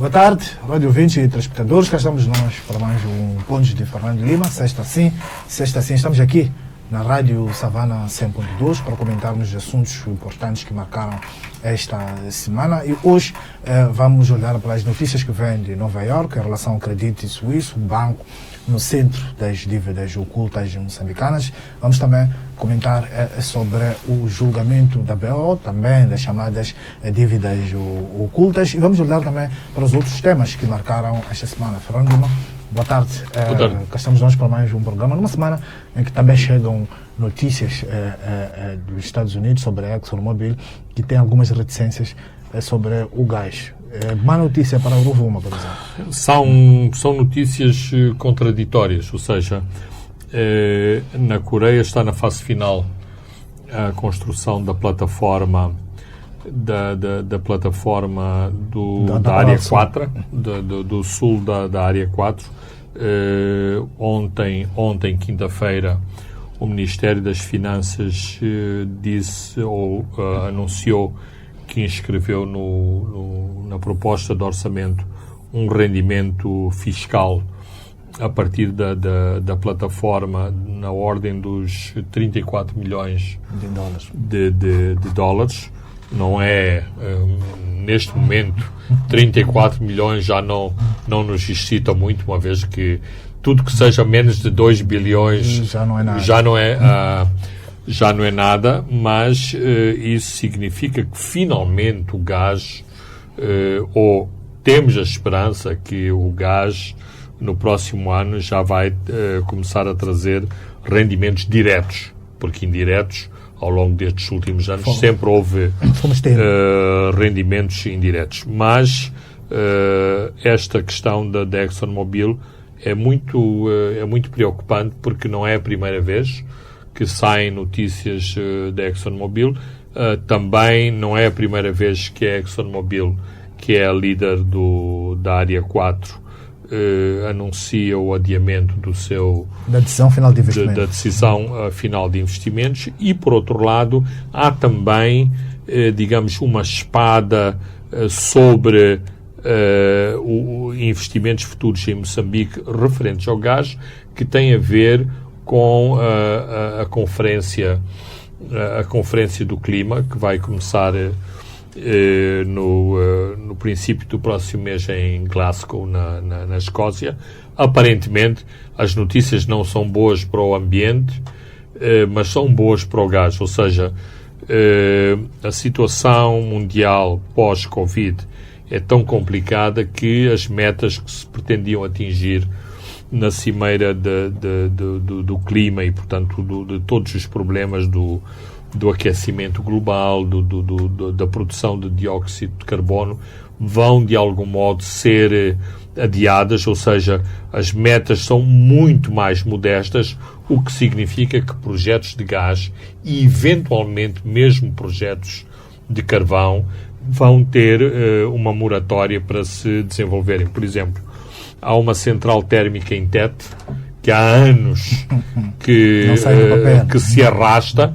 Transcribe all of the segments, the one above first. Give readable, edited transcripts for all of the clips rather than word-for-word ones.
Boa tarde, rádio ouvintes e telespectadores. Cá estamos nós para mais um Pontos de Fernando Lima. Sexta sim, estamos aqui na Rádio Savana 100.2 para comentarmos assuntos importantes que marcaram esta semana. E hoje vamos olhar para as notícias que vêm de Nova Iorque em relação ao Credit Suisse, o banco no centro das dívidas ocultas moçambicanas. Vamos também comentar sobre o julgamento da BO, também das chamadas dívidas ocultas. E vamos olhar também para os outros temas que marcaram esta semana. Fernando Lima, boa tarde. Cá estamos nós para mais um programa, numa semana em que também chegam notícias dos Estados Unidos sobre a ExxonMobil, que tem algumas reticências sobre o gás. Má notícia para o Rovuma, por exemplo. São notícias contraditórias, ou seja, na Coreia está na fase final a construção da plataforma da plataforma da área 4, do sul da área 4. Ontem, quinta-feira, o Ministério das Finanças disse ou anunciou que inscreveu na proposta de orçamento um rendimento fiscal a partir da plataforma na ordem dos 34 milhões de dólares. Não é, neste momento, 34 milhões já não nos excita muito, uma vez que tudo que seja menos de 2 bilhões já não é nada, mas isso significa que finalmente o gás, ou temos a esperança que o gás no próximo ano já vai começar a trazer rendimentos diretos, porque indiretos ao longo destes últimos anos sempre houve rendimentos indiretos. Mas esta questão da ExxonMobil é muito preocupante, porque não é a primeira vez que saem notícias da ExxonMobil. Também não é a primeira vez que a ExxonMobil, que é a líder da área 4, anuncia o adiamento da decisão final de investimentos. Da decisão final de investimentos. E, por outro lado, há também, digamos, uma espada sobre investimentos futuros em Moçambique referentes ao gás, que tem a ver com a conferência do clima, que vai começar no princípio do próximo mês em Glasgow, na Escócia. Aparentemente, as notícias não são boas para o ambiente, mas são boas para o gás. Ou seja, a situação mundial pós-Covid é tão complicada que as metas que se pretendiam atingir na cimeira do clima e, portanto, de todos os problemas do aquecimento global, da produção de dióxido de carbono, vão, de algum modo, ser adiadas, ou seja, as metas são muito mais modestas, o que significa que projetos de gás e, eventualmente, mesmo projetos de carvão vão ter uma moratória para se desenvolverem. Por exemplo, há uma central térmica em Tete que há anos que se arrasta.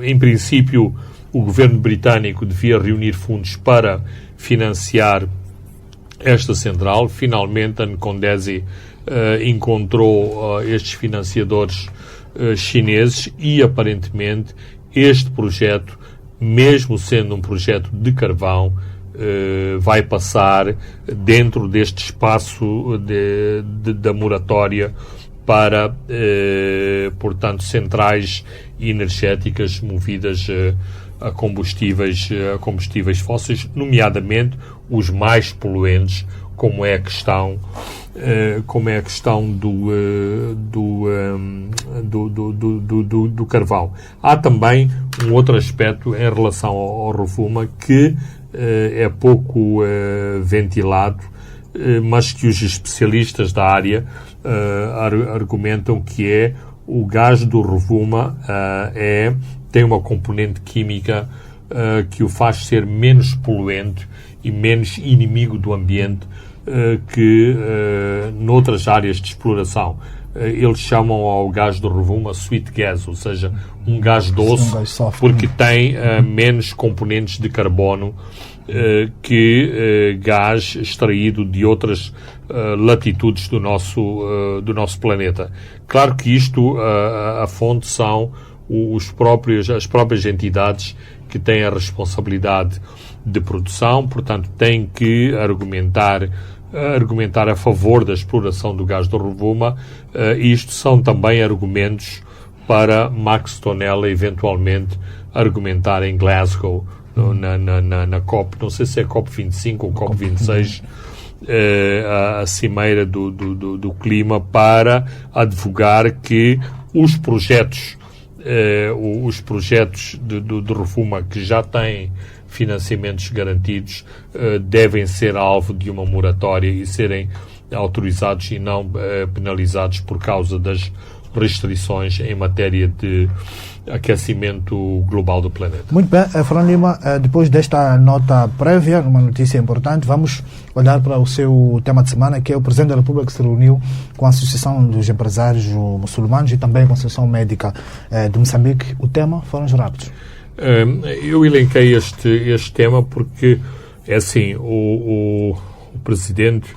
Em princípio, o governo britânico devia reunir fundos para financiar esta central. Finalmente, a Ncondesi encontrou estes financiadores chineses e, aparentemente, este projeto, mesmo sendo um projeto de carvão, vai passar dentro deste espaço da moratória para, portanto, centrais energéticas movidas a combustíveis fósseis, nomeadamente os mais poluentes, como é a questão do carvão. Há também um outro aspecto em relação ao Rovuma que é pouco ventilado, mas que os especialistas da área argumentam que é o gás do Rovuma tem uma componente química que o faz ser menos poluente e menos inimigo do ambiente que noutras áreas de exploração. Eles chamam ao gás do Rovuma sweet gas, ou seja, um gás doce, porque tem menos componentes de carbono que gás extraído de outras latitudes do nosso planeta. Claro que isto, a fonte são as próprias entidades que têm a responsabilidade de produção, portanto, têm que argumentar a favor da exploração do gás do Rovuma. Isto são também argumentos para Max Tonella eventualmente argumentar em Glasgow, na COP, não sei se é COP 25 ou COP 26, a cimeira do clima, para advogar que os projetos de Rovuma que já têm financiamentos garantidos devem ser alvo de uma moratória e serem autorizados e não penalizados por causa das restrições em matéria de aquecimento global do planeta. Muito bem, Fernando Lima, depois desta nota prévia, uma notícia importante, vamos olhar para o seu tema de semana, que é o Presidente da República que se reuniu com a Associação dos Empresários Muçulmanos e também com a Associação Médica de Moçambique. O tema foram os raptos. Eu elenquei este tema porque, é assim, o Presidente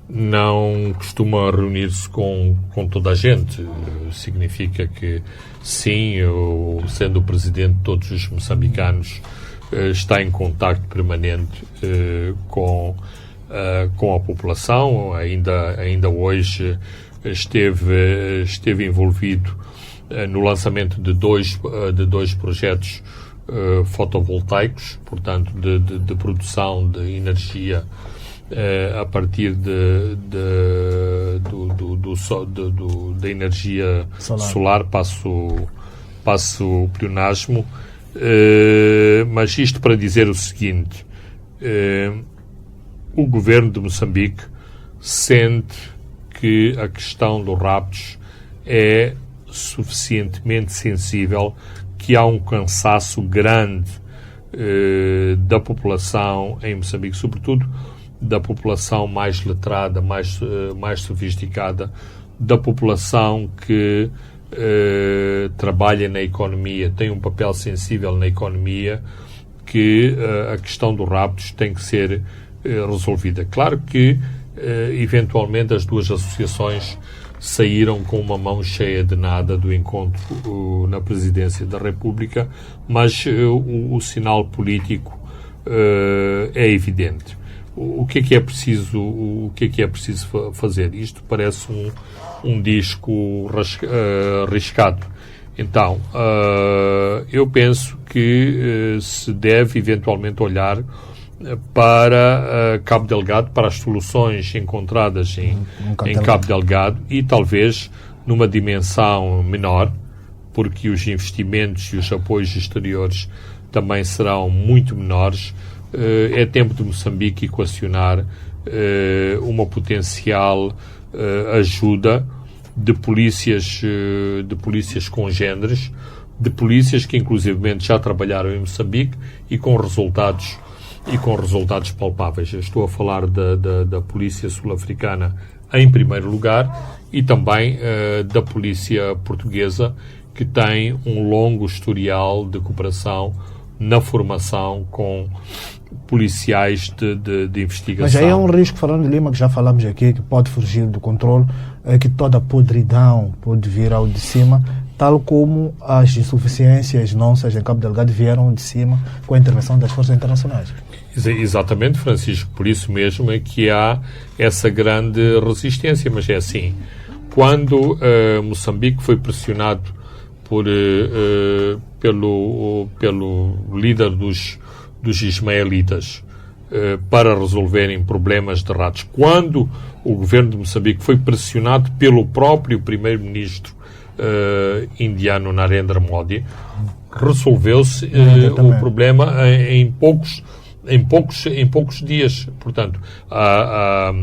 não costuma reunir-se com toda a gente. Significa que, sim, sendo o Presidente de todos os moçambicanos, está em contacto permanente com a população. Ainda hoje esteve envolvido no lançamento de dois projetos fotovoltaicos, portanto, de produção de energia a partir da energia solar, passo o pleonasmo, mas isto para dizer o seguinte: o governo de Moçambique sente que a questão dos raptos é suficientemente sensível, que há um cansaço grande da população em Moçambique, sobretudo da população mais letrada, mais sofisticada, da população que trabalha na economia, tem um papel sensível na economia, que a questão dos raptos tem que ser resolvida. Claro que, eventualmente, as duas associações saíram com uma mão cheia de nada do encontro na Presidência da República, mas o sinal político é evidente. O que é preciso fazer? Isto parece um disco arriscado. Então, eu penso que se deve eventualmente olhar para Cabo Delgado, para as soluções encontradas em Cabo Delgado, e talvez numa dimensão menor, porque os investimentos e os apoios exteriores também serão muito menores. É tempo de Moçambique equacionar uma potencial ajuda de polícias congêneres, de polícias que inclusivamente já trabalharam em Moçambique e com resultados palpáveis. Eu estou a falar da polícia sul-africana em primeiro lugar e também da polícia portuguesa, que tem um longo historial de cooperação na formação com policiais de investigação. Mas aí é um risco, Fernando Lima, que já falamos aqui, que pode fugir do controle, que toda a podridão pode vir ao de cima, tal como as insuficiências nossas em Cabo Delgado vieram de cima com a intervenção das forças internacionais. Exatamente, Francisco. Por isso mesmo é que há essa grande resistência. Mas é assim, quando Moçambique foi pressionado pelo líder dos ismaelitas para resolverem problemas de ratos, quando o governo de Moçambique foi pressionado pelo próprio primeiro-ministro indiano Narendra Modi, resolveu-se o problema em poucos dias. Portanto, a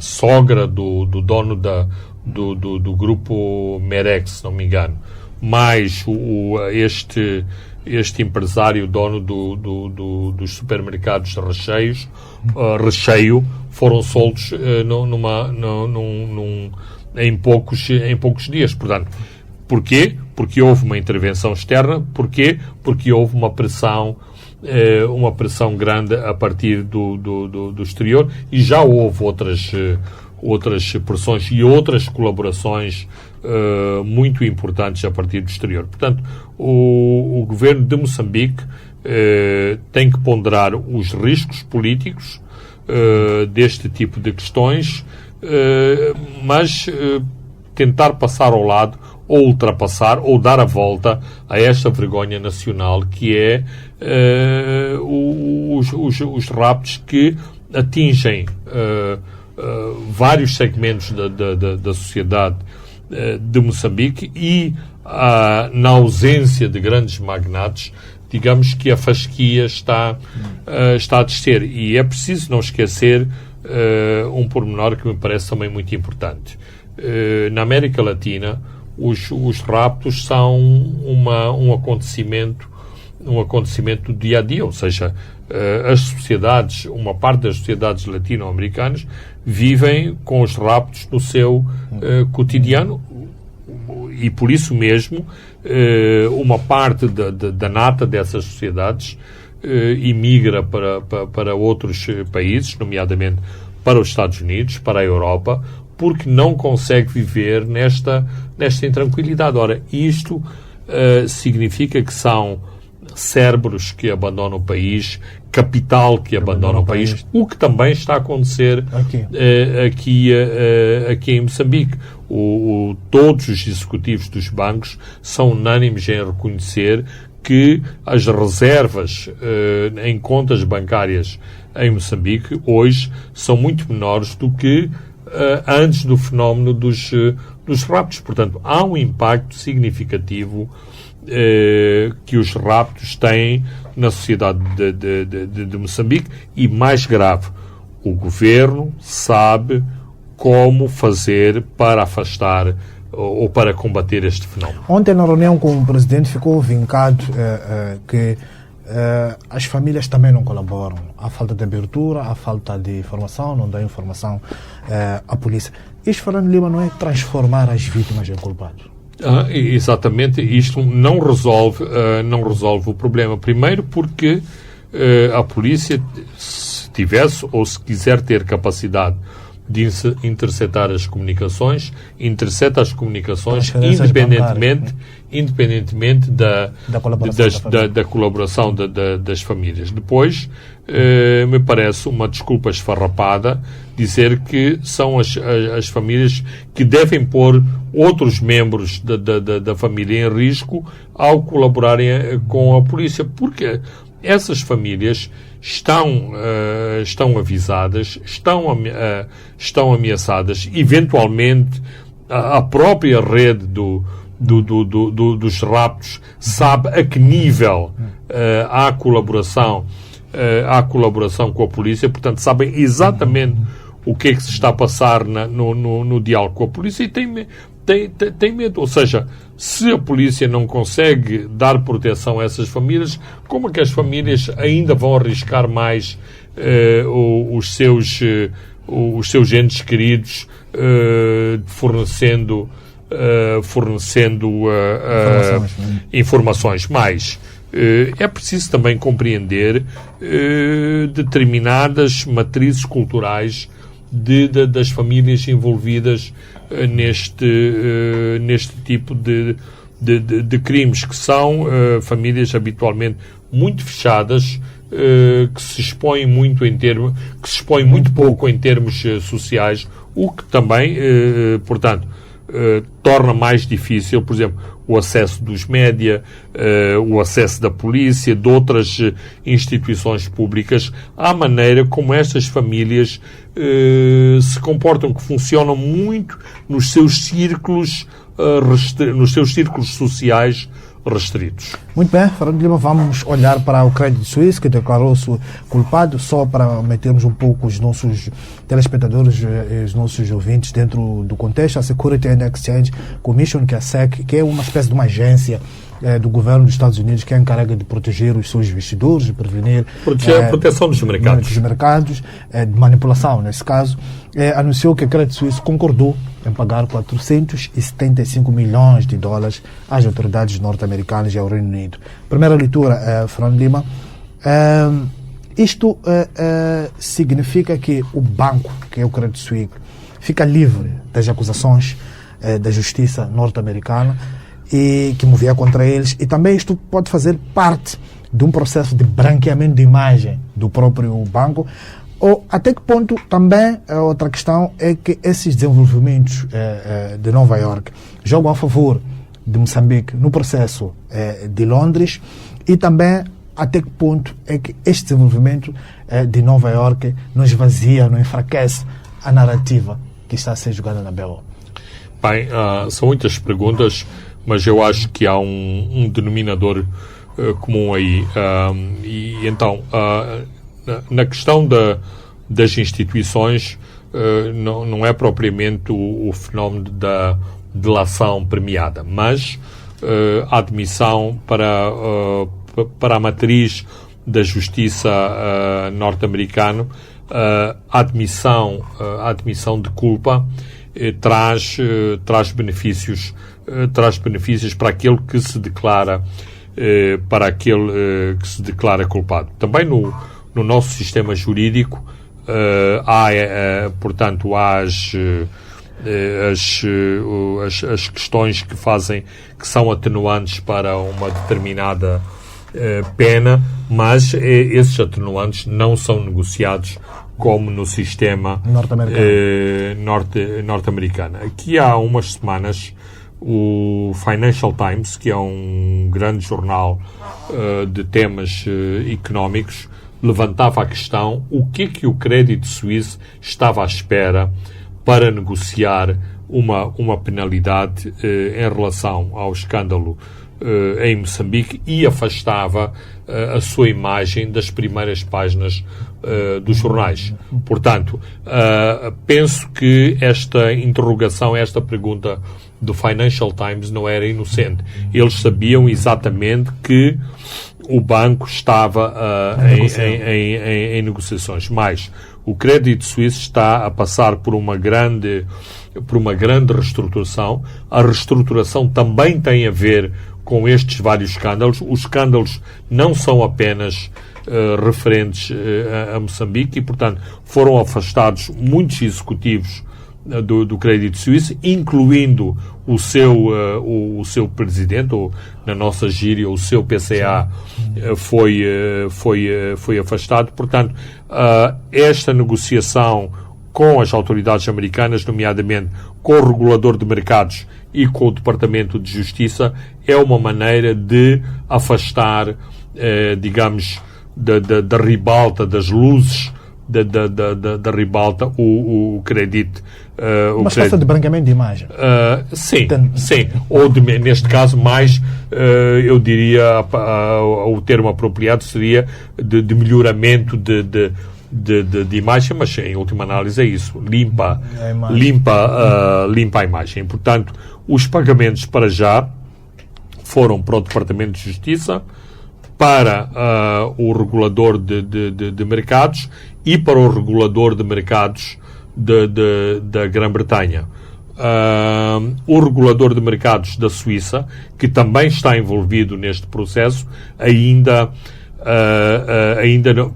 sogra do dono do grupo Merex, se não me engano, mais este empresário dono dos supermercados Recheio, foram soltos em poucos dias. Portanto, porquê? Porque houve uma intervenção externa. Porquê? Porque houve uma pressão uma pressão grande a partir do exterior, e já houve outras pressões e outras colaborações muito importantes a partir do exterior. Portanto, o governo de Moçambique tem que ponderar os riscos políticos deste tipo de questões, mas tentar passar ao lado, ou ultrapassar, ou dar a volta a esta vergonha nacional que é os raptos que atingem vários segmentos da sociedade de Moçambique, e na ausência de grandes magnates, digamos que a fasquia está a descer. E é preciso não esquecer um pormenor que me parece também muito importante. Na América Latina, os raptos são um acontecimento do dia a dia, ou seja, as sociedades, uma parte das sociedades latino-americanas vivem com os raptos no seu cotidiano, e por isso mesmo uma parte da nata dessas sociedades imigra para outros países, nomeadamente para os Estados Unidos, para a Europa, porque não consegue viver nesta intranquilidade. Ora, isto significa que são cérebros que abandonam o país, capital que abandona o país, o que também está a acontecer aqui em Moçambique. Todos os executivos dos bancos são unânimes em reconhecer que as reservas em contas bancárias em Moçambique hoje são muito menores do que antes do fenómeno dos raptos. Portanto, há um impacto significativo que os raptos têm na sociedade de Moçambique, e mais grave, o governo sabe como fazer para afastar ou para combater este fenómeno. Ontem, na reunião com o presidente, ficou vincado que as famílias também não colaboram. Há falta de abertura, há falta de informação, não dá informação à polícia. Isto, Fernando Lima, não é transformar as vítimas em culpados? Exatamente. Isto não resolve o problema. Primeiro porque a polícia, se tivesse ou se quiser ter capacidade de interceptar as comunicações, intercepta as comunicações independentemente da colaboração das famílias. Depois, me parece uma desculpa esfarrapada dizer que são as famílias que devem pôr outros membros da família em risco ao colaborarem com a polícia, porque essas famílias estão avisadas, estão ameaçadas, eventualmente a própria rede dos raptos sabe a que nível há colaboração com a polícia, portanto sabem exatamente o que é que se está a passar no diálogo com a polícia, e tem medo. Ou seja, se a polícia não consegue dar proteção a essas famílias, como é que as famílias ainda vão arriscar mais os seus entes queridos fornecendo informações mais? É preciso também compreender determinadas matrizes culturais das famílias envolvidas neste tipo de crimes, que são famílias habitualmente muito fechadas, que se expõem muito pouco em termos sociais, o que também, portanto, torna mais difícil, por exemplo, o acesso dos média, o acesso da polícia, de outras instituições públicas, à maneira como estas famílias se comportam, que funcionam muito nos seus círculos sociais restritos. Muito bem, Fernando Lima, vamos olhar para o Credit Suisse, que declarou-se culpado, só para metermos um pouco os nossos telespectadores e os nossos ouvintes dentro do contexto. A Security and Exchange Commission, que é a SEC, que é uma espécie de uma agência do governo dos Estados Unidos, que é encarrega de proteger os seus investidores, de prevenir a proteção dos mercados, de manipulação, nesse caso, anunciou que a Credit Suisse concordou em pagar 475 milhões de dólares às autoridades norte-americanas e ao Reino Unido. Primeira leitura, Fernando Lima, Isto significa que o banco, que é o Credit Suisse, fica livre das acusações da justiça norte-americana e que movia contra eles, e também isto pode fazer parte de um processo de branqueamento de imagem do próprio banco. Ou até que ponto também outra questão é que esses desenvolvimentos de Nova Iorque jogam a favor de Moçambique no processo de Londres, e também até que ponto é que este desenvolvimento de Nova Iorque não esvazia, não enfraquece a narrativa que está a ser jogada na BO? Bem, são muitas perguntas, mas eu acho que há um denominador comum aí. E então, na questão das instituições, não é propriamente o fenómeno da delação premiada, mas a admissão para a matriz da justiça norte-americana, a admissão de culpa traz benefícios para aquele que se declara culpado. Também no nosso sistema jurídico portanto, há as questões que são atenuantes para uma determinada pena, mas esses atenuantes não são negociados como no sistema norte-americano. Aqui há umas semanas, o Financial Times, que é um grande jornal de temas económicos, levantava a questão: o que o Credit Suisse estava à espera para negociar uma penalidade em relação ao escândalo em Moçambique, e afastava a sua imagem das primeiras páginas dos jornais. Portanto, penso que esta interrogação, esta pergunta do Financial Times não era inocente. Eles sabiam exatamente que o banco estava em negociações. Mas o Credit Suisse está a passar por uma grande reestruturação. A reestruturação também tem a ver com estes vários escândalos. Os escândalos não são apenas referentes a Moçambique, e, portanto, foram afastados muitos executivos do Credit Suisse, incluindo o seu presidente, ou na nossa gíria, o seu PCA, foi afastado. Portanto, esta negociação com as autoridades americanas, nomeadamente com o regulador de mercados e com o Departamento de Justiça, é uma maneira de afastar, digamos, da ribalta, das luzes da ribalta, o crédito. Uma espécie de branqueamento de imagem. Sim. Ou, neste caso, mais, eu diria, o termo apropriado seria de melhoramento de imagem, mas em última análise é isso. Limpa a imagem. Portanto, os pagamentos para já foram para o Departamento de Justiça, para o regulador de mercados e para o regulador de mercados da Grã-Bretanha. O regulador de mercados da Suíça, que também está envolvido neste processo, ainda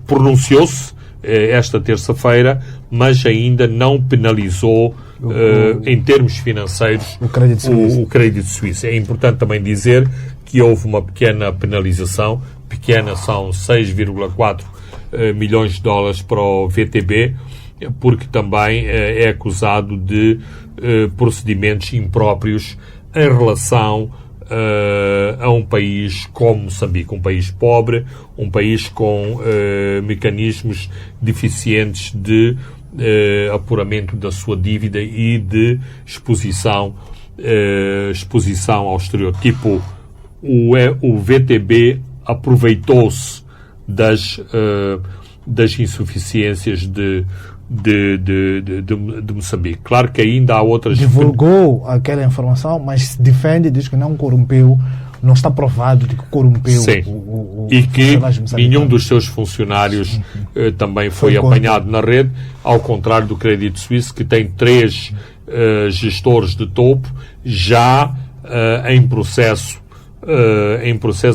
pronunciou-se esta terça-feira, mas ainda não penalizou em termos financeiros o Credit Suisse. É importante também dizer que houve uma pequena penalização, são 6,4 milhões de dólares para o VTB, porque também é acusado de procedimentos impróprios em relação a um país como Moçambique, um país pobre, um país com mecanismos deficientes de apuramento da sua dívida e de exposição ao exterior. Tipo, o VTB aproveitou-se das insuficiências de Moçambique. Claro que ainda há outras... Divulgou aquela informação, mas se defende, diz que não corrompeu, não está provado de que corrompeu. Sim. E que nenhum dos seus funcionários também foi apanhado na rede, ao contrário do Credit Suisse, que tem 3 gestores de topo já em processo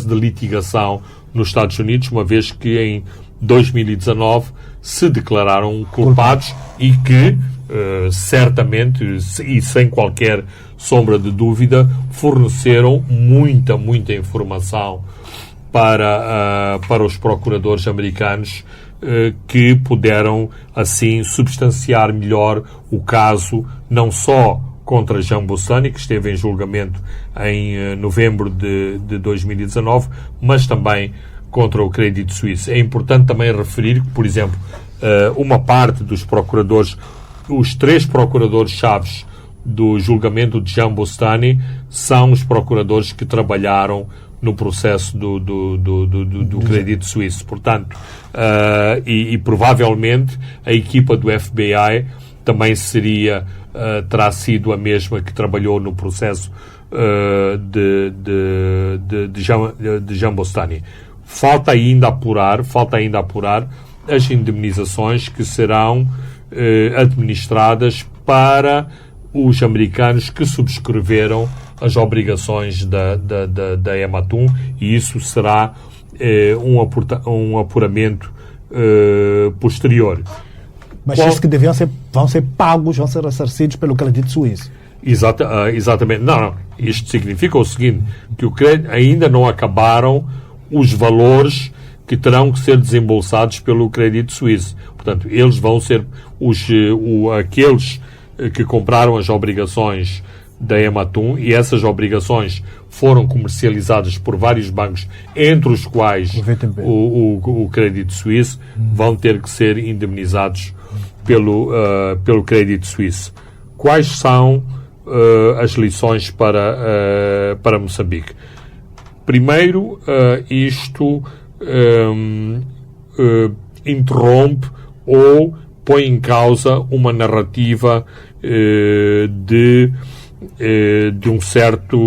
de litigação nos Estados Unidos, uma vez que em 2019 se declararam culpados e que certamente e sem qualquer sombra de dúvida forneceram muita informação para os procuradores americanos, que puderam assim substanciar melhor o caso, não só contra Jean Bustani, que esteve em julgamento em novembro de 2019, mas também contra o Credit Suisse. É importante também referir que, por exemplo, uma parte dos procuradores, os 3 procuradores-chaves do julgamento de Jean Bustani, são os procuradores que trabalharam no processo do Credit Suisse. Portanto, e provavelmente a equipa do FBI também terá sido a mesma que trabalhou no processo de Jean Bustani. Falta ainda apurar as indemnizações que serão administradas para os americanos que subscreveram as obrigações da Ematum, e isso será um apuramento posterior. Mas isso que vão ser pagos, vão ser ressarcidos pelo Credit Suisse. Exatamente. Não. Isto significa o seguinte, que ainda não acabaram os valores que terão que ser desembolsados pelo Credit Suisse. Portanto, eles vão ser aqueles que compraram as obrigações da Ematum, e essas obrigações foram comercializadas por vários bancos, entre os quais o Credit Suisse, vão ter que ser indemnizados pelo Credit Suisse. Quais são as lições para Moçambique? Primeiro, isto interrompe ou põe em causa uma narrativa de um certo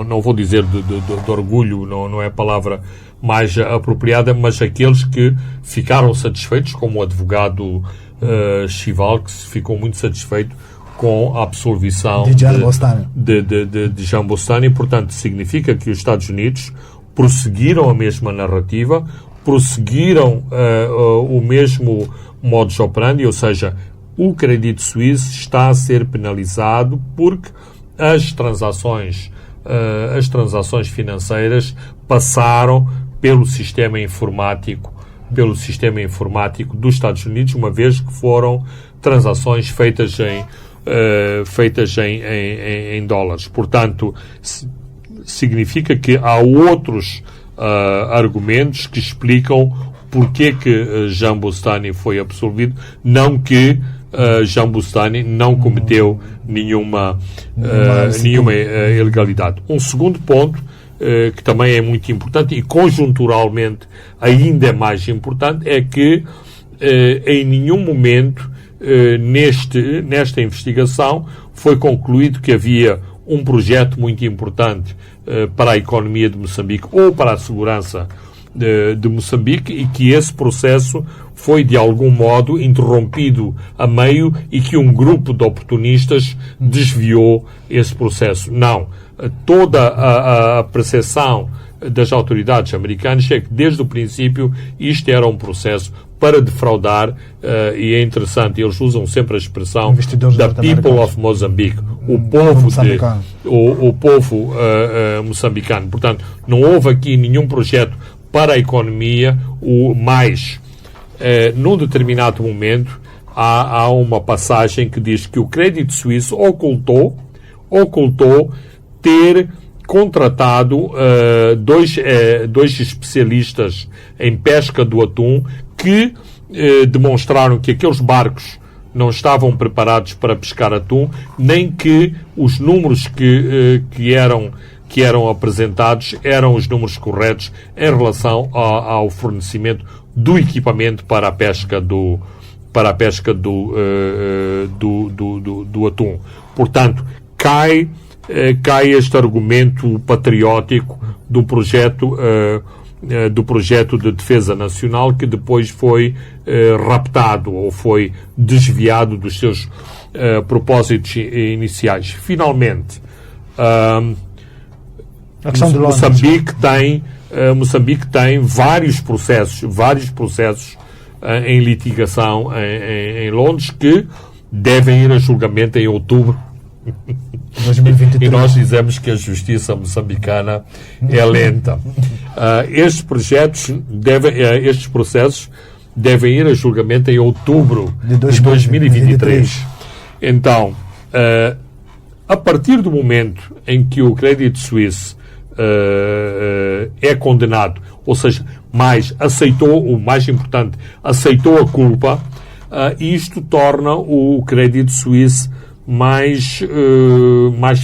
não vou dizer de orgulho, não é a palavra mais apropriada, mas aqueles que ficaram satisfeitos, como o advogado Chival, que ficou muito satisfeito com a absolvição de Jean Bustani. Portanto, significa que os Estados Unidos prosseguiram a mesma narrativa, prosseguiram o mesmo modus operandi, ou seja, o Credit Suisse está a ser penalizado porque as transações financeiras passaram pelo sistema informático dos Estados Unidos, uma vez que foram transações feitas em dólares. Portanto, significa que há outros argumentos que explicam porque que Jean Bustani foi absolvido, não que Jean Bustani não cometeu nenhuma ilegalidade. Um segundo ponto, que também é muito importante e conjunturalmente ainda é mais importante, é que em nenhum momento nesta investigação foi concluído que havia um projeto muito importante para a economia de Moçambique ou para a segurança de Moçambique, e que esse processo foi de algum modo interrompido a meio e que um grupo de oportunistas desviou esse processo. Não. Toda a percepção das autoridades americanas é que desde o princípio isto era um processo para defraudar, e é interessante, eles usam sempre a expressão da people of Mozambique, o povo moçambicano. Portanto, não houve aqui nenhum projeto para a economia, num determinado momento há uma passagem que diz que o Credit Suisse ocultou ter contratado dois especialistas em pesca do atum que demonstraram que aqueles barcos não estavam preparados para pescar atum, nem que os números que eram apresentados eram os números corretos em relação ao fornecimento do equipamento para a pesca do atum. Portanto, cai este argumento patriótico do projeto de defesa nacional, que depois foi raptado ou foi desviado dos seus propósitos iniciais. Finalmente, A questão de Londres. Moçambique tem vários processos em litigação em Londres que devem ir a julgamento em outubro. 2023. E nós dizemos que a justiça moçambicana é lenta. Estes processos devem ir a julgamento em outubro de 2023. Então, a partir do momento em que o Credit Suisse é condenado, ou seja, o mais importante, aceitou a culpa, isto torna o Credit Suisse mais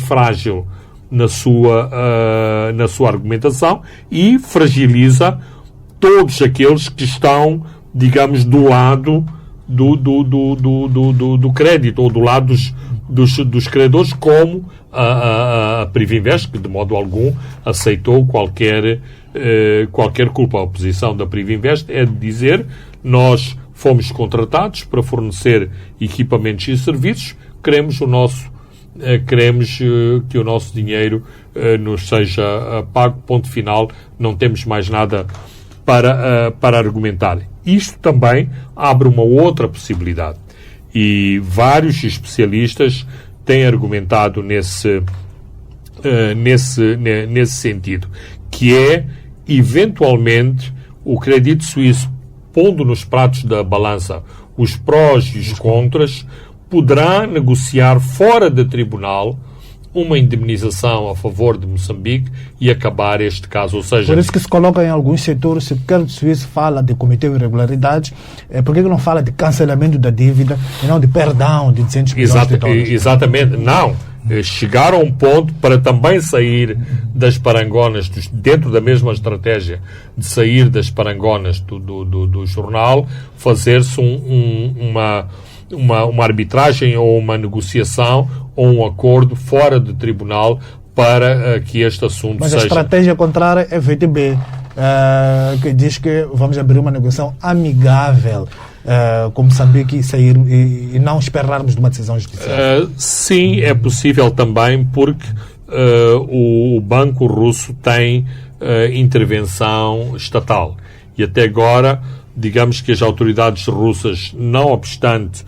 frágil na sua argumentação e fragiliza todos aqueles que estão, digamos, do lado do crédito, ou do lado dos credores, como a Privinvest, que de modo algum aceitou qualquer culpa. A posição da Privinvest é de dizer: nós fomos contratados para fornecer equipamentos e serviços, queremos que o nosso dinheiro nos seja pago, ponto final, não temos mais nada para argumentar. Isto também abre uma outra possibilidade, e vários especialistas têm argumentado nesse sentido, que é, eventualmente, o Credit Suisse, pondo nos pratos da balança os prós e os contras, poderá negociar fora de tribunal uma indemnização a favor de Moçambique e acabar este caso. Ou seja, por isso que se coloca em alguns setores, se o Credit Suisse fala de cometer irregularidades, por que não fala de cancelamento da dívida e não de perdão de 200 milhões de dólares? Exatamente. Não. Chegaram a um ponto para também sair das parangonas, dentro da mesma estratégia de sair das parangonas do jornal, fazer-se uma arbitragem ou uma negociação ou um acordo fora do tribunal para que este assunto seja... Mas a estratégia contrária é VTB, que diz que vamos abrir uma negociação amigável com Moçambique e sair e não esperarmos de uma decisão judicial. Sim, é possível também, porque o Banco Russo tem intervenção estatal. E até agora, digamos que as autoridades russas, não obstante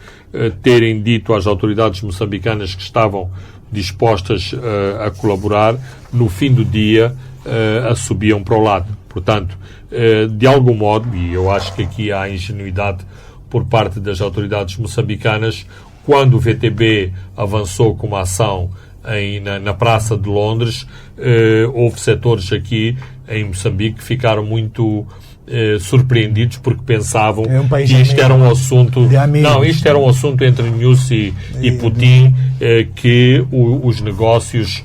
terem dito às autoridades moçambicanas que estavam dispostas a colaborar, no fim do dia subiam para o lado. Portanto, de algum modo, e eu acho que aqui há ingenuidade por parte das autoridades moçambicanas, quando o VTB avançou com uma ação na Praça de Londres, houve setores aqui em Moçambique que ficaram muito surpreendidos, porque pensavam que isto era um assunto... Não, isto era um assunto entre Nyusi e Putin, que os negócios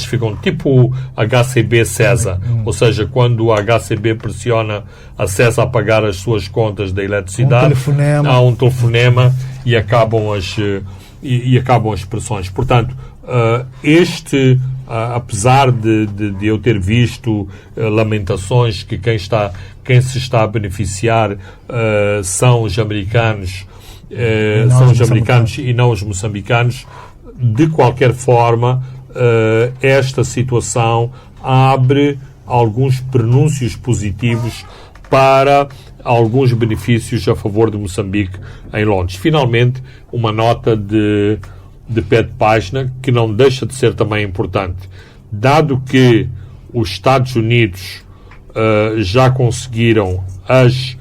ficam tipo HCB César, ou seja, quando o HCB pressiona a César a pagar as suas contas da eletricidade, há um telefonema e acabam as pressões. Portanto, apesar de eu ter visto lamentações que quem se está a beneficiar são os americanos, e não os moçambicanos, de qualquer forma, esta situação abre alguns prenúncios positivos para alguns benefícios a favor de Moçambique em Londres. Finalmente, uma nota de pé de página que não deixa de ser também importante. Dado que os Estados Unidos já conseguiram as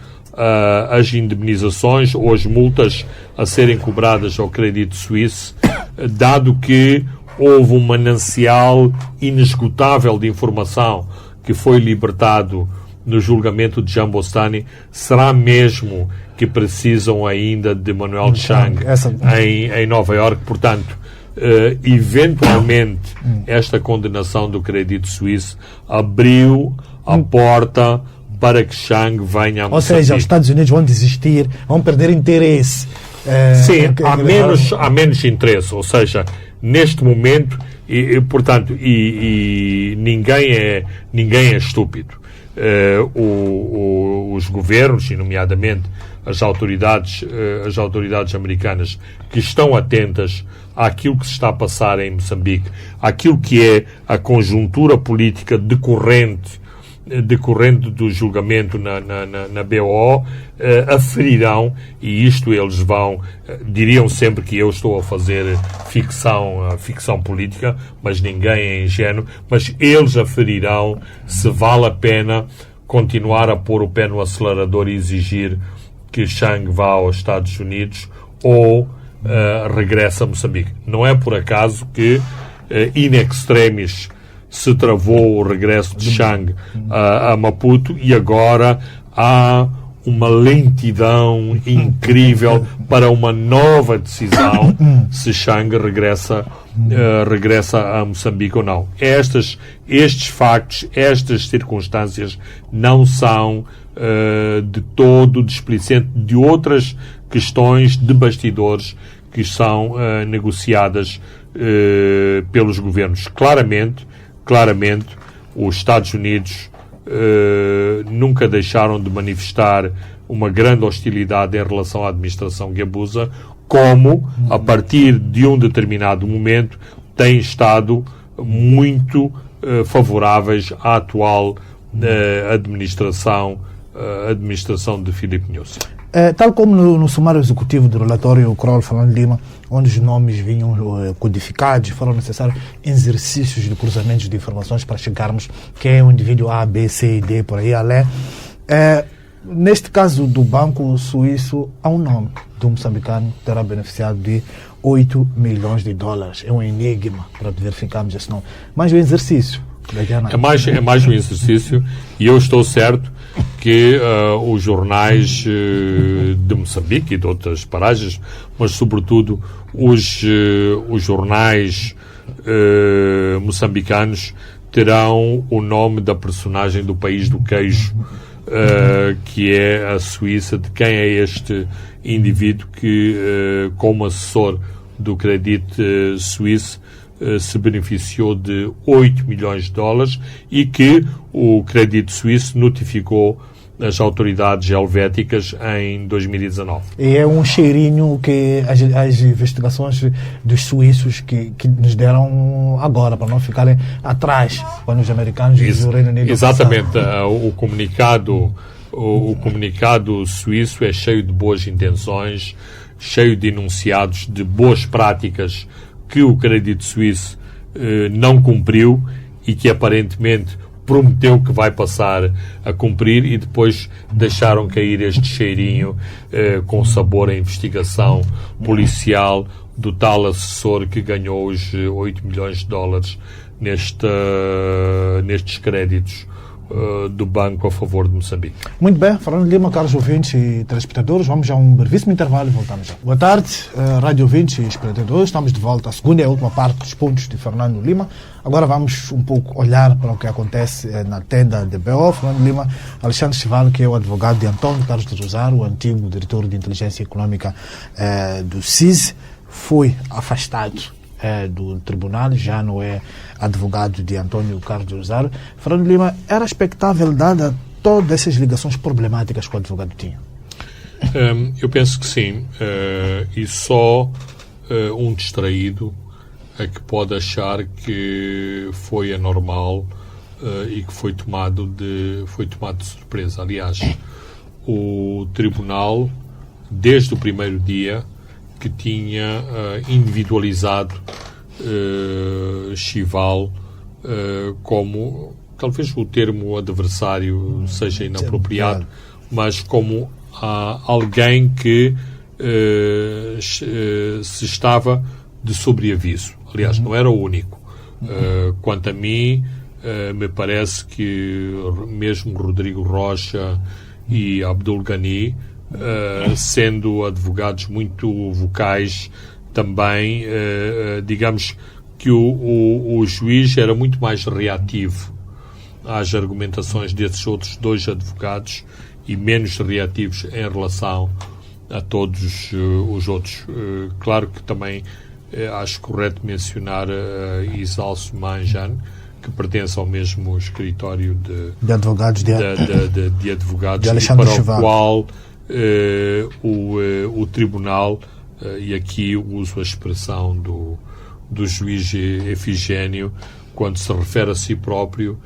indemnizações ou as multas a serem cobradas ao Credit Suisse, dado que houve um manancial inesgotável de informação que foi libertado no julgamento de Jean Bostani, será mesmo que precisam ainda de Manuel Chang em Nova Iorque? Portanto, eventualmente, esta condenação do Credit Suisse abriu a porta para que Chang venha a Moçambique. Ou seja, os Estados Unidos vão desistir, vão perder interesse. Sim, há menos interesse, ou seja, neste momento, portanto, ninguém é estúpido. os governos, e nomeadamente as autoridades americanas, que estão atentas àquilo que se está a passar em Moçambique, àquilo que é a conjuntura política decorrente do julgamento na BO, aferirão, e isto eles diriam sempre que eu estou a fazer ficção política, mas ninguém é ingênuo, mas eles aferirão se vale a pena continuar a pôr o pé no acelerador e exigir que Chang vá aos Estados Unidos ou regresse a Moçambique. Não é por acaso que in extremis se travou o regresso de Chang a Maputo, e agora há uma lentidão incrível para uma nova decisão se Chang regressa a Moçambique ou não. Estes factos, estas circunstâncias não são de todo displicente de outras questões de bastidores que são negociadas pelos governos. Claramente, os Estados Unidos nunca deixaram de manifestar uma grande hostilidade em relação à administração Guebuza, como, a partir de um determinado momento, têm estado muito favoráveis à atual administração de Filipe Nyusi. Tal como no sumário executivo do relatório Kroll Fernando Lima, onde os nomes vinham codificados, foram necessários exercícios de cruzamentos de informações para chegarmos quem é o indivíduo A, B, C e D, por aí além. Neste caso do Banco Suíço, há um nome de um moçambicano que terá beneficiado de 8 milhões de dólares. É um enigma para verificarmos esse nome. Mas o exercício... É mais um exercício, e eu estou certo que os jornais de Moçambique e de outras paragens, mas sobretudo os jornais moçambicanos, terão o nome da personagem do país do queijo, que é a Suíça, de quem é este indivíduo que, como assessor do Credit Suisse, se beneficiou de 8 milhões de dólares e que o Credit Suisse notificou as autoridades helvéticas em 2019. E é um cheirinho que as investigações dos suíços que nos deram agora, para não ficarem atrás quando os americanos e o Reino Unido... Exatamente. O comunicado suíço é cheio de boas intenções, cheio de enunciados de boas práticas que o Credit Suisse não cumpriu e que aparentemente prometeu que vai passar a cumprir, e depois deixaram cair este cheirinho com sabor à investigação policial do tal assessor que ganhou os 8 milhões de dólares nestes créditos do banco a favor de Moçambique. Muito bem, Fernando Lima, caros ouvintes e telespectadores, vamos a um brevíssimo intervalo e voltamos já. Boa tarde, rádio ouvintes e espectadores, estamos de volta à segunda e última parte dos pontos de Fernando Lima. Agora vamos um pouco olhar para o que acontece na tenda de BO. Fernando Lima, Alexandre Chivalo, que é o advogado de António Carlos de Rosário, o antigo diretor de inteligência econômica do CIS, foi afastado do tribunal, já não é advogado de António Carlos de Rosário. Fernando Lima, era expectável, dada todas essas ligações problemáticas que o advogado tinha? Eu penso que sim, e só um distraído é que pode achar que foi anormal e que foi tomado de surpresa. Aliás, o tribunal, desde o primeiro dia, que tinha individualizado Chival como, talvez o termo adversário seja inapropriado, mas como alguém que se estava de sobreaviso. Aliás, não era o único. Quanto a mim, me parece que mesmo Rodrigo Rocha e Abdul Ghani, sendo advogados muito vocais, também, digamos que o juiz era muito mais reativo às argumentações desses outros dois advogados e menos reativos em relação a todos os outros. Claro que também acho correto mencionar Isal Sumanjan, que pertence ao mesmo escritório de advogados de advogados, de Alexandre para Chival, o qual o tribunal, e aqui uso a expressão do juiz Efigênio, quando se refere a si próprio,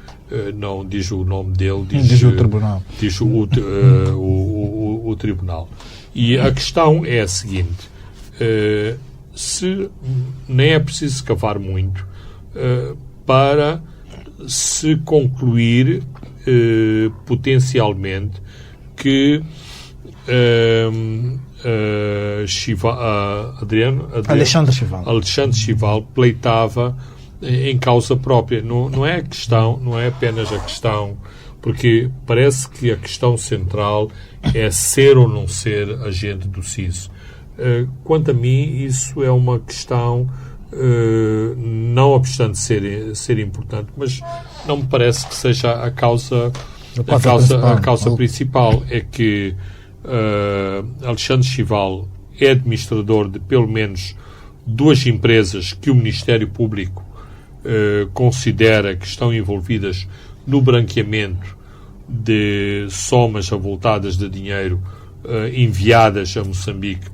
não diz o nome dele, diz o tribunal. Diz o tribunal. E a questão é a seguinte: se nem é preciso cavar muito para se concluir potencialmente que Alexandre Chival pleitava em causa própria. Não é a questão, não é apenas a questão, porque parece que a questão central é ser ou não ser agente do CISO. Quanto a mim, isso é uma questão, não obstante ser importante, mas não me parece que seja a causa principal. É que Alexandre Chival é administrador de pelo menos 2 empresas que o Ministério Público considera que estão envolvidas no branqueamento de somas avultadas de dinheiro enviadas a Moçambique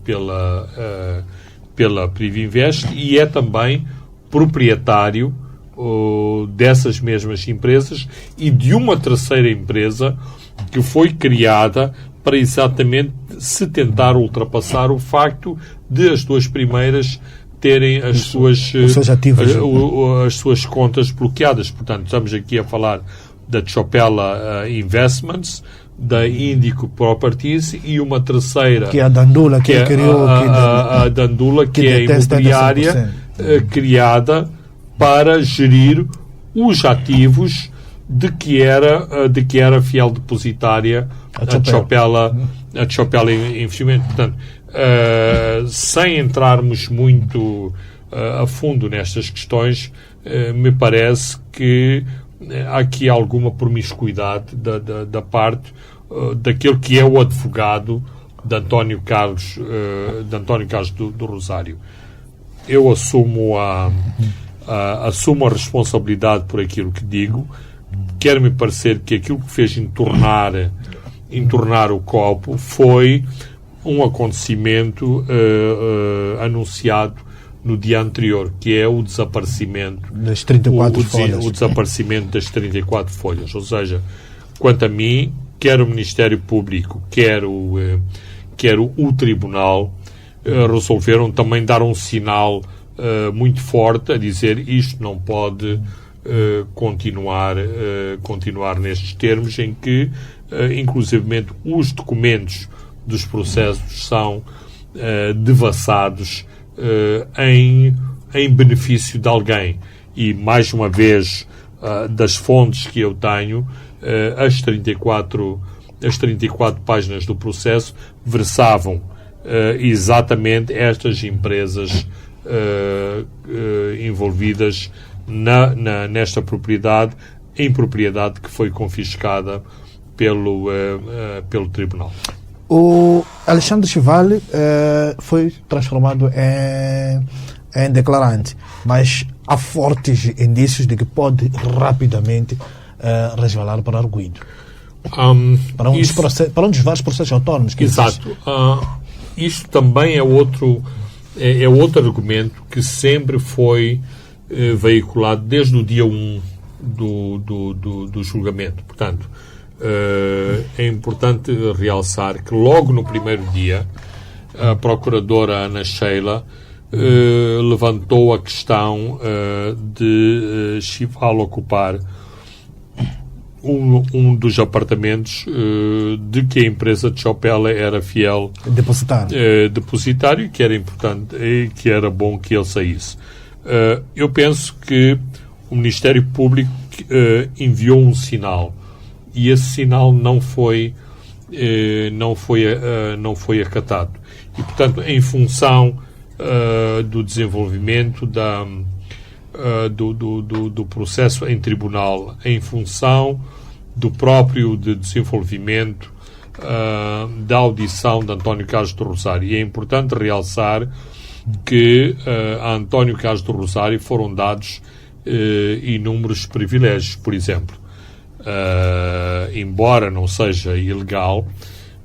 pela Privinvest, e é também proprietário dessas mesmas empresas e de uma terceira empresa que foi criada para exatamente se tentar ultrapassar o facto de as 2 primeiras terem as suas contas bloqueadas. Portanto, estamos aqui a falar da Chopella Investments, da Indico Properties e uma terceira, que é a Dandula, que criou a Dandula, que é a imobiliária criada para gerir os ativos de que era fiel depositária a Chopella Investimento. Portanto, sem entrarmos muito a fundo nestas questões, me parece que há aqui alguma promiscuidade da parte daquele que é o advogado de António Carlos do Rosário. Eu assumo a responsabilidade por aquilo que digo. Quer-me parecer que aquilo que fez entornar o copo foi um acontecimento anunciado no dia anterior, que é o desaparecimento das 34 folhas. O desaparecimento das 34 folhas. Ou seja, quanto a mim, quer o Ministério Público, quer o Tribunal, resolveram também dar um sinal muito forte a dizer isto não pode continuar nestes termos, em que inclusivamente os documentos dos processos são devassados em benefício de alguém. E, mais uma vez, das fontes que eu tenho, as 34 páginas do processo versavam exatamente estas empresas envolvidas nesta propriedade, em propriedade que foi confiscada pelo Tribunal. O Alexandre Chival foi transformado em declarante, mas há fortes indícios de que pode rapidamente resvalar para arguido. Para um dos vários processos autónomos que exato. Isto também é outro argumento que sempre foi veiculado desde o dia 1 do julgamento. Portanto, é importante realçar que logo no primeiro dia a procuradora Ana Sheila levantou a questão de Chival ocupar um dos apartamentos de que a empresa de Chopella era fiel depositário, que era importante e que era bom que ele saísse. Eu penso que o Ministério Público enviou um sinal e esse sinal não foi acatado. E, portanto, em função do desenvolvimento do processo em tribunal, em função do próprio desenvolvimento da audição de António Carlos do Rosário. E é importante realçar que a António Carlos do Rosário foram dados inúmeros privilégios. Por exemplo, embora não seja ilegal,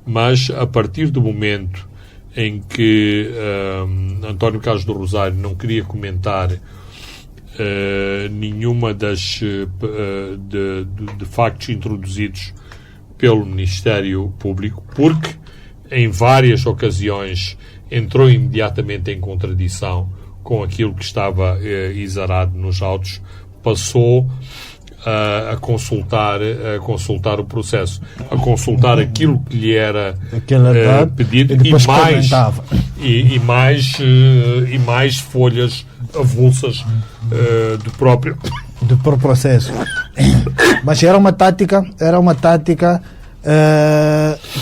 mas a partir do momento em que António Carlos do Rosário não queria comentar nenhuma de factos introduzidos pelo Ministério Público, porque em várias ocasiões entrou imediatamente em contradição com aquilo que estava exarado nos autos, passou a consultar o processo, a consultar aquilo que lhe era pedido e mais folhas avulsas do próprio processo. Mas era uma tática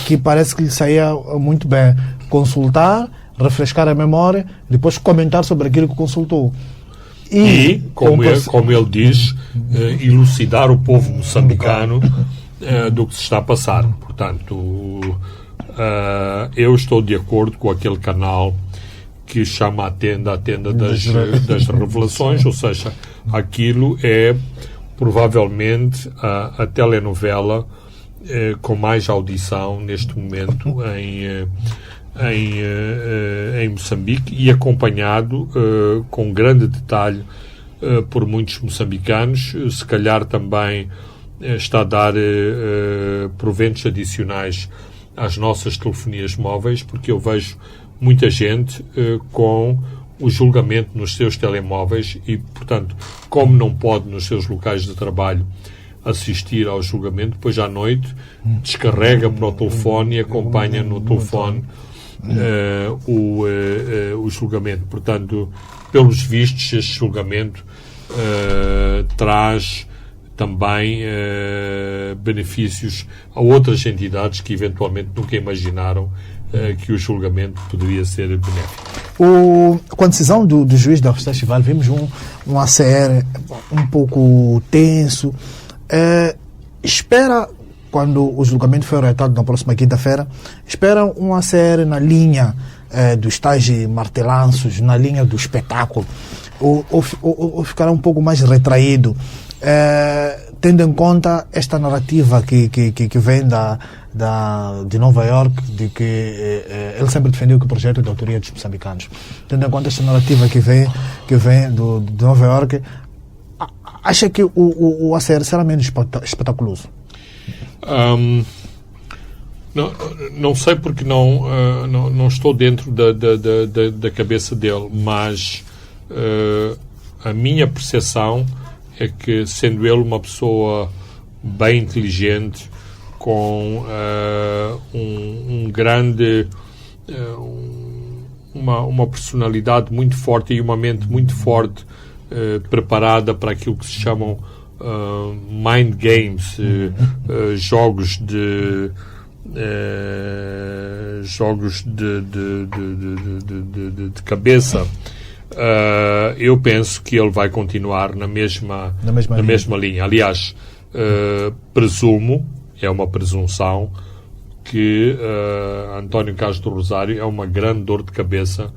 que parece que lhe saía muito bem. Consultar, refrescar a memória, depois comentar sobre aquilo que consultou. E como ele diz, elucidar o povo moçambicano do que se está a passar. Portanto, eu estou de acordo com aquele canal que chama a tenda das revelações, ou seja, aquilo é provavelmente a telenovela com mais audição neste momento em Moçambique, e acompanhado com grande detalhe por muitos moçambicanos. Se calhar também está a dar proventos adicionais às nossas telefonias móveis, porque eu vejo muita gente com o julgamento nos seus telemóveis e, portanto, como não pode nos seus locais de trabalho assistir ao julgamento, depois à noite descarrega para o telefone e acompanha no telefone o julgamento. Portanto, pelos vistos, este julgamento traz também benefícios a outras entidades que eventualmente nunca imaginaram que o julgamento poderia ser benéfico. Com a decisão do juiz da Festival, vimos um ACR um pouco tenso. Espera, quando o julgamento foi orientado na próxima quinta-feira, espera um ACR na linha dos tais martelanços, na linha do espetáculo, ou ficará um pouco mais retraído, tendo em conta esta narrativa que vem de Nova York, de que ele sempre defendeu que o projeto é de autoria dos moçambicanos. Tendo em conta esta narrativa que vem de Nova York, acha que o ACR será menos espetaculoso? Não sei, porque não estou dentro da cabeça dele, mas a minha percepção é que, sendo ele uma pessoa bem inteligente, com uma personalidade muito forte e uma mente muito forte, preparada para aquilo que se chamam mind games, jogos de cabeça, eu penso que ele vai continuar na mesma linha. Aliás, presumo, é uma presunção, que António Carlos do Rosário é uma grande dor de cabeça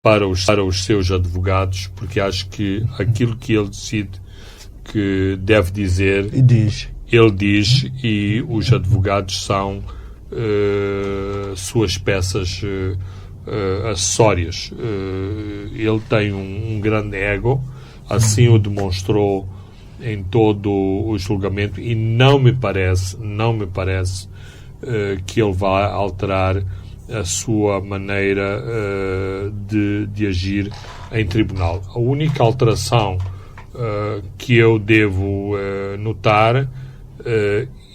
para os seus advogados, porque acho que aquilo que ele decide que deve dizer, ele diz, e os advogados são suas peças acessórias. Ele tem um grande ego, assim o demonstrou em todo o julgamento, e não me parece que ele vá alterar a sua maneira de agir em tribunal. A única alteração que eu devo notar,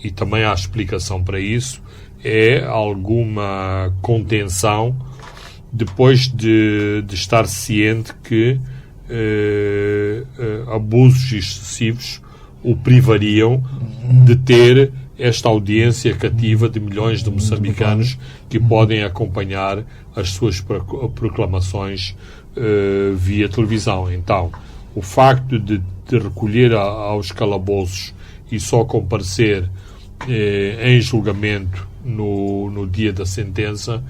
e também há explicação para isso, é alguma contenção depois de estar ciente que abusos excessivos o privariam de ter esta audiência cativa de milhões de moçambicanos que podem acompanhar as suas proclamações via televisão. Então, o facto de recolher aos calabouços e só comparecer em julgamento no dia da sentença,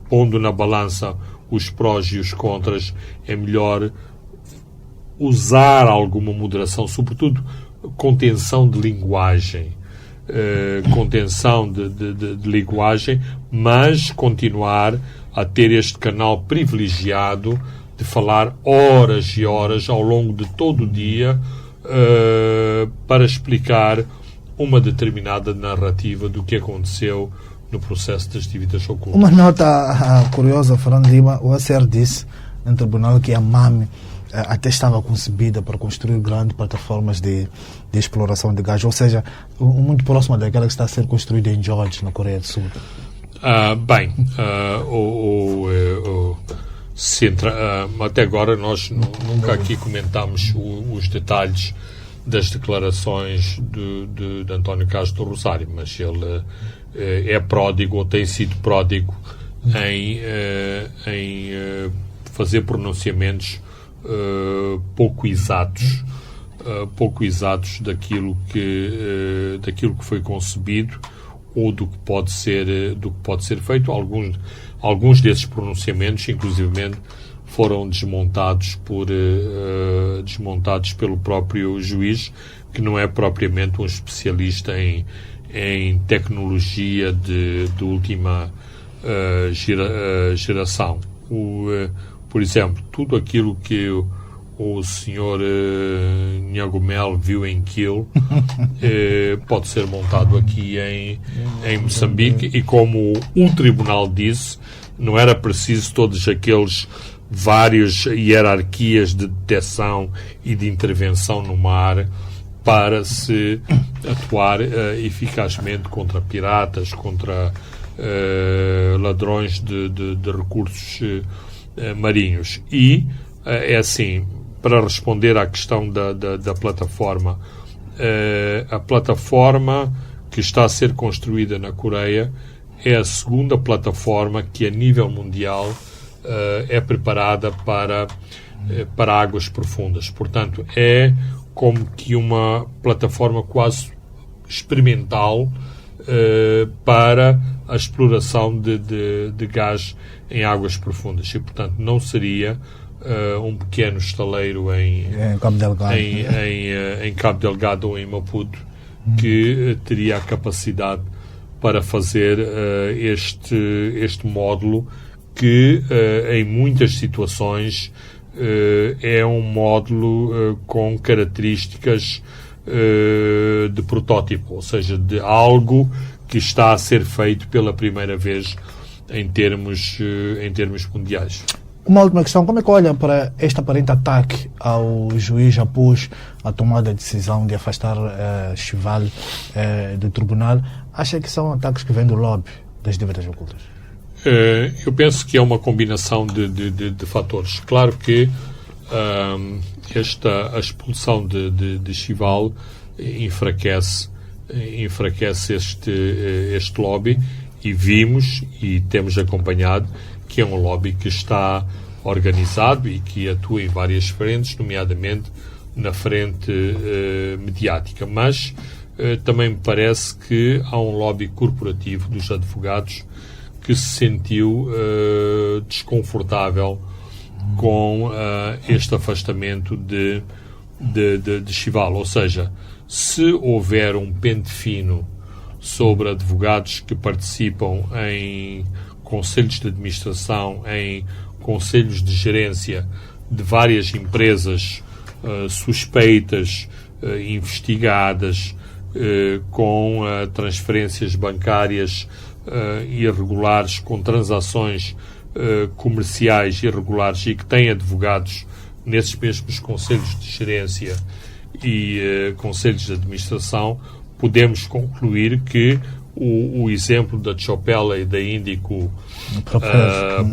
pondo na balança os prós e os contras, é melhor usar alguma moderação, sobretudo contenção de linguagem, de linguagem, mas continuar a ter este canal privilegiado de falar horas e horas ao longo de todo o dia para explicar uma determinada narrativa do que aconteceu no processo das dívidas ocultas. Uma nota curiosa, Fernando Lima, o ACR disse no tribunal que a MAME até estava concebida para construir grandes plataformas de exploração de gás, ou seja, muito próxima daquela que está a ser construída em George, na Coreia do Sul. Até agora nós nunca aqui comentámos os detalhes das declarações de António Castro do Rosário, mas ele é pródigo, ou tem sido pródigo em fazer pronunciamentos pouco exatos daquilo que foi concebido ou do que pode ser feito. Alguns desses pronunciamentos, inclusivamente, foram desmontados pelo próprio juiz, que não é propriamente um especialista em tecnologia de última geração. Por exemplo, tudo aquilo que o senhor Nhagomel viu em Kiel pode ser montado aqui em Moçambique, e como o tribunal disse, não era preciso todos aqueles várias hierarquias de detecção e de intervenção no mar para se atuar eficazmente contra piratas, contra ladrões de recursos marinhos. E é assim, para responder à questão da plataforma, a plataforma que está a ser construída na Coreia é a segunda plataforma que a nível mundial é preparada para águas profundas. Portanto, é como que uma plataforma quase experimental para a exploração de gás em águas profundas. E, portanto, não seria um pequeno estaleiro em Cabo Delgado, em Cabo Delgado ou em Maputo que teria a capacidade para fazer este módulo, que em muitas situações é um módulo com características de protótipo, ou seja, de algo que está a ser feito pela primeira vez em termos mundiais. Uma última questão: como é que olham para este aparente ataque ao juiz após a tomada da decisão de afastar Chival do tribunal? Acha que são ataques que vêm do lobby das dívidas ocultas? Eu penso que é uma combinação de fatores. Claro que a expulsão de Chival enfraquece este lobby, e vimos e temos acompanhado que é um lobby que está organizado e que atua em várias frentes, nomeadamente na frente mediática. Mas também me parece que há um lobby corporativo dos advogados que se sentiu desconfortável com este afastamento de Chival. Ou seja, se houver um pente fino sobre advogados que participam em conselhos de administração, em conselhos de gerência de várias empresas suspeitas, investigadas, com transferências bancárias irregulares, com transações comerciais irregulares, e que têm advogados nesses mesmos conselhos de gerência e conselhos de administração, podemos concluir que o exemplo da Chopella e da Indico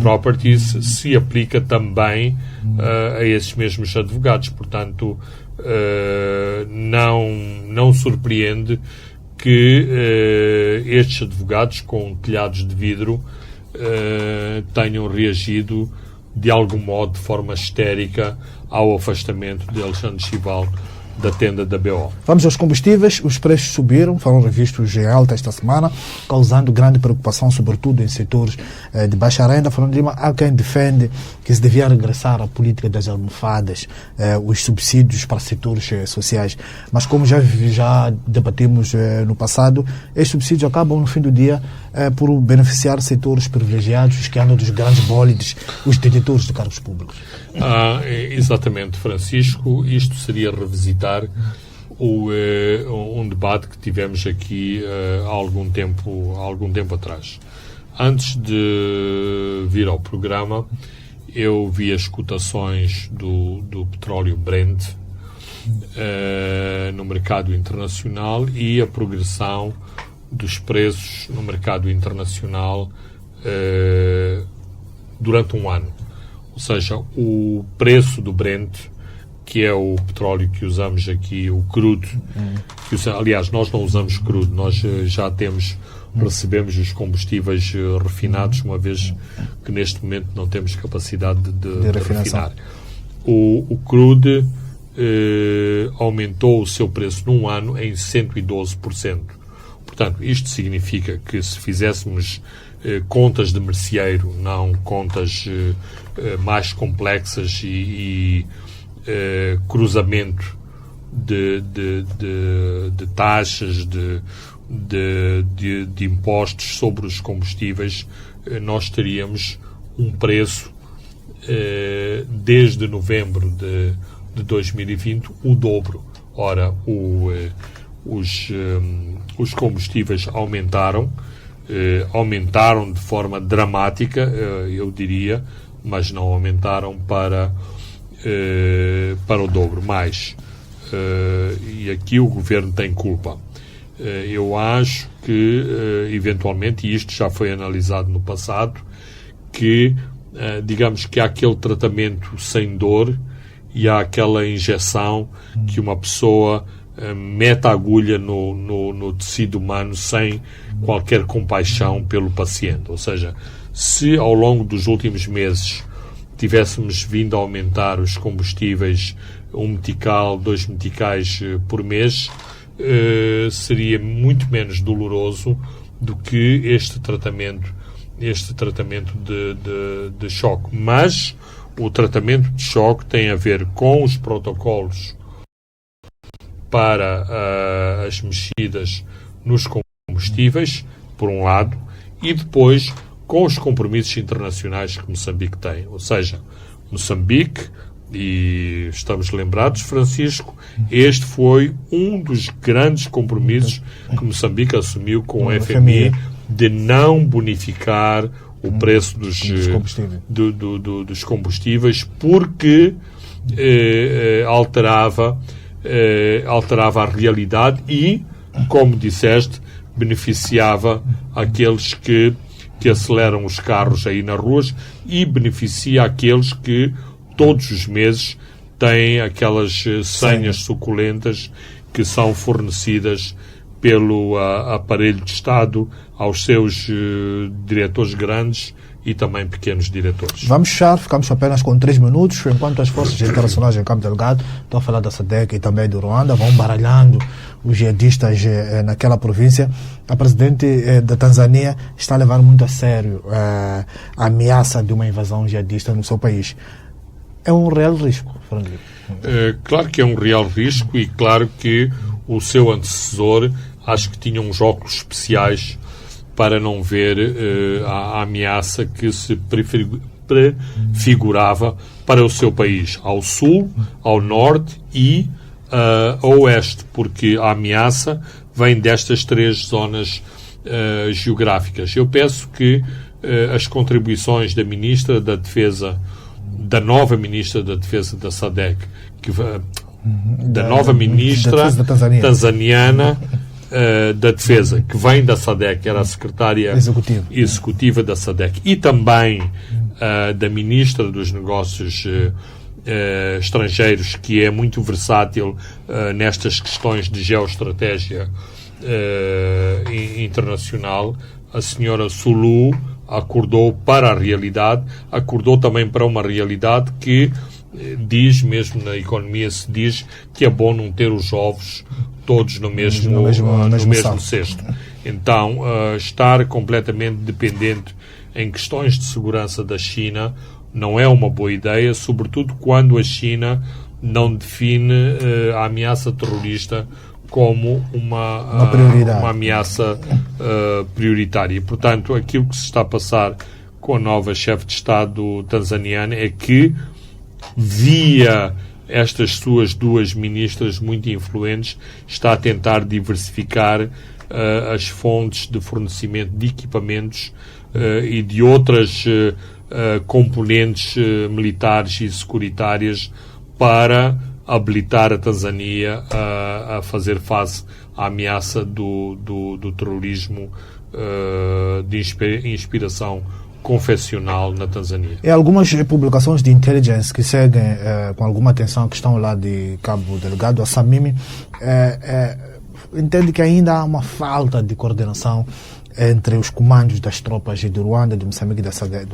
Properties se aplica também a esses mesmos advogados. Portanto, não surpreende que estes advogados com telhados de vidro tenham reagido de algum modo, de forma histérica, ao afastamento de Alexandre Chival da tenda da BO. Vamos aos combustíveis. Os preços subiram, foram revistos em alta esta semana, causando grande preocupação, sobretudo em setores de baixa renda. Falando de há quem defende que se devia regressar à política das almofadas, os subsídios para setores sociais. Mas como já debatimos no passado, estes subsídios acabam no fim do dia por beneficiar setores privilegiados, os que andam dos grandes bólides, os detentores de cargos públicos. Exatamente, Francisco. Isto seria revisitar um debate que tivemos aqui há algum tempo atrás. Antes de vir ao programa, eu vi as cotações do petróleo Brent no mercado internacional e a progressão dos preços no mercado internacional durante um ano. Ou seja, o preço do Brent, que é o petróleo que usamos aqui, o crudo, aliás, nós não usamos crudo, nós já recebemos os combustíveis refinados, uma vez que neste momento não temos capacidade de refinar. O crudo aumentou o seu preço num ano em 112%. Portanto, isto significa que se fizéssemos contas de merceeiro, não contas mais complexas e cruzamento de taxas, de impostos sobre os combustíveis, nós teríamos um preço desde novembro de 2020 o dobro. Ora, os combustíveis aumentaram de forma dramática, eu diria, mas não aumentaram para o dobro. Mas, e aqui o Governo tem culpa. Eu acho que, eventualmente, e isto já foi analisado no passado, que, digamos que há aquele tratamento sem dor e há aquela injeção que uma pessoa mete a agulha no tecido humano sem qualquer compaixão pelo paciente. Ou seja, se ao longo dos últimos meses tivéssemos vindo a aumentar os combustíveis 1 metical, 2 meticais por mês, seria muito menos doloroso do que este tratamento de choque. Mas o tratamento de choque tem a ver com os protocolos para as mexidas nos combustíveis, por um lado, e depois com os compromissos internacionais que Moçambique tem. Ou seja, Moçambique, e estamos lembrados, Francisco, este foi um dos grandes compromissos que Moçambique assumiu com o FMI de não bonificar o preço dos combustíveis porque alterava a realidade e, como disseste, beneficiava aqueles que aceleram os carros aí nas ruas e beneficia aqueles que todos os meses têm aquelas senhas suculentas que são fornecidas pelo aparelho de Estado aos seus diretores grandes e também pequenos diretores. Vamos fechar, ficamos apenas com 3 minutos, enquanto as forças internacionais em Cabo Delgado, estou a falar da SADC e também do Ruanda, vão baralhando os jihadistas naquela província. A presidente da Tanzânia está levando muito a sério a ameaça de uma invasão jihadista no seu país. É um real risco, Fernando? Claro que é um real risco e claro que o seu antecessor acho que tinha uns óculos especiais para não ver a ameaça que se prefigurava para o seu país, ao sul, ao norte e ao oeste, porque a ameaça vem destas 3 zonas geográficas. Eu penso que as contribuições da Ministra da Defesa, da nova Ministra da Defesa da SADC, da nova Ministra tanzaniana da Defesa, que vem da SADC, era a secretária executiva da SADC, e também da Ministra dos Negócios Estrangeiros, que é muito versátil nestas questões de geoestratégia internacional, a senhora Sulu acordou para a realidade, acordou também para uma realidade que diz, mesmo na economia se diz que é bom não ter os ovos todos no mesmo cesto. Então, estar completamente dependente em questões de segurança da China não é uma boa ideia, sobretudo quando a China não define a ameaça terrorista como uma ameaça prioritária. E, portanto, aquilo que se está a passar com a nova chefe de Estado tanzaniana é que, via estas suas duas ministras muito influentes, está a tentar diversificar as fontes de fornecimento de equipamentos e de outras componentes militares e securitárias para habilitar a Tanzânia a fazer face à ameaça do terrorismo de inspiração confessional na Tanzânia. E algumas publicações de intelligence que seguem com alguma atenção a questão lá de Cabo Delgado, a Samimi, entende que ainda há uma falta de coordenação entre os comandos das tropas de Ruanda, de Moçambique e da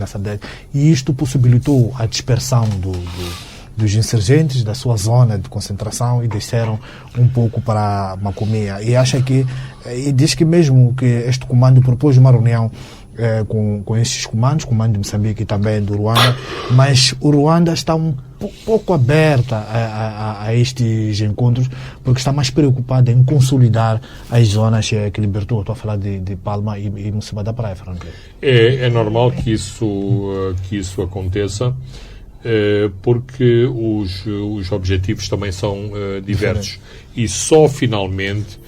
SADC, e isto possibilitou a dispersão dos insurgentes da sua zona de concentração e desceram um pouco para Macomia. E acha que, e diz que mesmo que este comando propôs uma reunião com esses comandos, comando de Moçambique e também do Ruanda, mas o Ruanda está um pouco aberta a estes encontros, porque está mais preocupado em consolidar as zonas que libertou. Estou a falar de Palma e Mocímboa da Praia, Franco. É normal que isso aconteça, porque os objetivos também são diversos. E só finalmente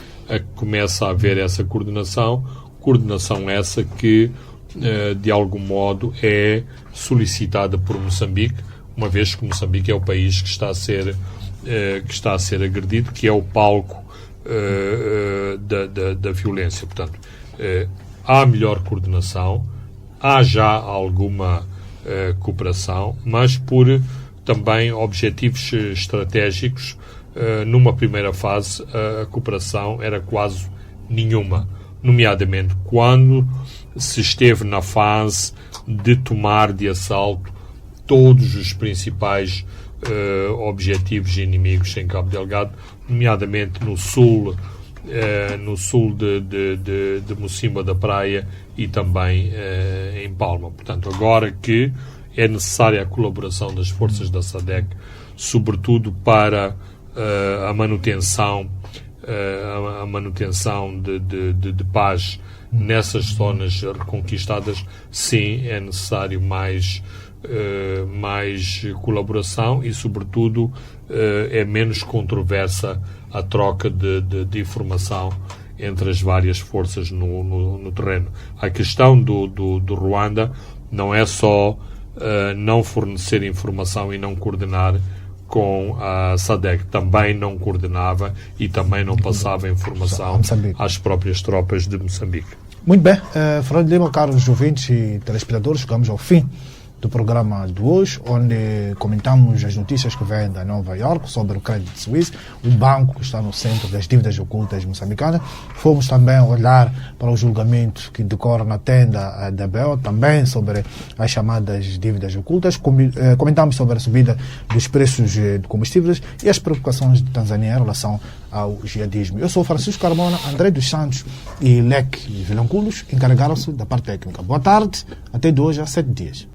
começa a haver essa coordenação essa que, de algum modo, é solicitada por Moçambique, uma vez que Moçambique é o país que está a ser agredido, que é o palco da violência. Portanto, há melhor coordenação, há já alguma cooperação, mas por também objetivos estratégicos. Numa primeira fase, a cooperação era quase nenhuma, nomeadamente quando se esteve na fase de tomar de assalto todos os principais objetivos inimigos em Cabo Delgado, nomeadamente no sul de Mocímboa da Praia e também em Palma. Portanto, agora que é necessária a colaboração das forças da SADC, sobretudo para a manutenção de paz nessas zonas reconquistadas, sim, é necessário mais colaboração e, sobretudo, é menos controversa a troca de informação entre as várias forças no terreno. A questão do Ruanda não é só não fornecer informação e não coordenar com a SADC, também não coordenava e também não passava informação às próprias tropas de Moçambique. Muito bem, Fernando Lima, caros ouvintes e telespectadores, chegamos ao fim do programa de hoje, onde comentamos as notícias que vêm da Nova York sobre o Credit Suisse, o banco que está no centro das dívidas ocultas moçambicanas. Fomos também olhar para o julgamento que decorre na tenda da BEO, também sobre as chamadas dívidas ocultas. Comentamos sobre a subida dos preços de combustíveis e as preocupações de Tanzânia em relação ao jihadismo. Eu sou Francisco Carmona, André dos Santos e Leque Vilanculos encarregaram-se da parte técnica. Boa tarde, até de hoje a 7 dias.